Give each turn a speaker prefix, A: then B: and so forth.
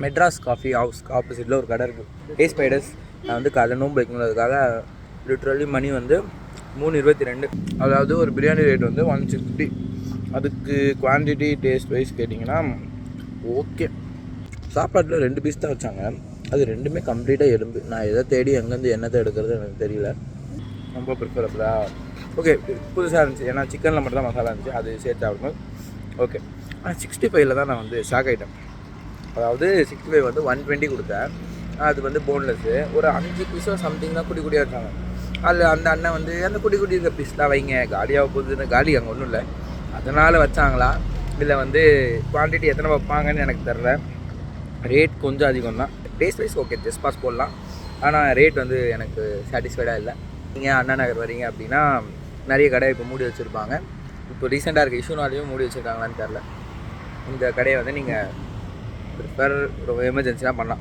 A: Madras coffee ஹவுஸ்க்கு ஆப்போசிட்டில் ஒரு கடை இருக்குது, டேஸ்ட் ஸ்பைடர்ஸ். நான் வந்து காலைல நோம்பு வைக்கணுன்றதுக்காக லிட்ரலி மணி வந்து 3:22. அதாவது ஒரு பிரியாணி ரேட் வந்து 160. அதுக்கு குவான்டிட்டி டேஸ்ட் வைஸ் கேட்டிங்கன்னா ஓகே. சாப்பாட்டில் 2 பீஸ் தான் வச்சாங்க, அது 2மே கம்ப்ளீட்டாக எலும்பு. நான் எதை தேடி எங்கேருந்து என்னத்தை எடுக்கிறது எனக்கு தெரியல. ரொம்ப ப்ரிஃபரபிளா ஓகே. புதுசாக இருந்துச்சு, ஏன்னா சிக்கனில் மட்டும் தான் மசாலா இருந்துச்சு, அது சேர்த்து ஆகணும். ஓகே. ஆனால் 65ல் தான் நான் வந்து ஷாக் ஆகிட்டேன். அதாவது 65 வந்து 120 கொடுத்தேன், அது வந்து போன்லெஸ்ஸு. ஒரு 5 பீஸோ சம்திங் தான் குட்டி குட்டியாக இருக்காங்க. அதில் அந்த அண்ணன் வந்து அந்த குட்டி குட்டி இருக்க பீஸ்லாம் வைங்க, காலியாக போகுதுன்னு. காலி அங்கே ஒன்றும் இல்லை, அதனால் வச்சாங்களா இல்லை வந்து குவான்டிட்டி எத்தனை வைப்பாங்கன்னு எனக்கு தெரில. ரேட் கொஞ்சம் அதிகம் தான். Taste wise okay, just pass போடலாம். ஆனால் ரேட் வந்து எனக்கு சாட்டிஸ்ஃபைடாக இல்லை. நீங்கள் அண்ணா நகர் வரீங்க அப்படின்னா நிறைய கடை இப்போ மூடி வச்சுருப்பாங்க. இப்போ ரீசெண்டாக இருக்க இஷ்யூனாலையும் மூடி வச்சுருக்காங்களான்னு தெரில. இந்த கடையை வந்து நீங்கள் ப்ரிஃபர் ரொம்ப எமர்ஜென்சியாக பண்ணலாம்.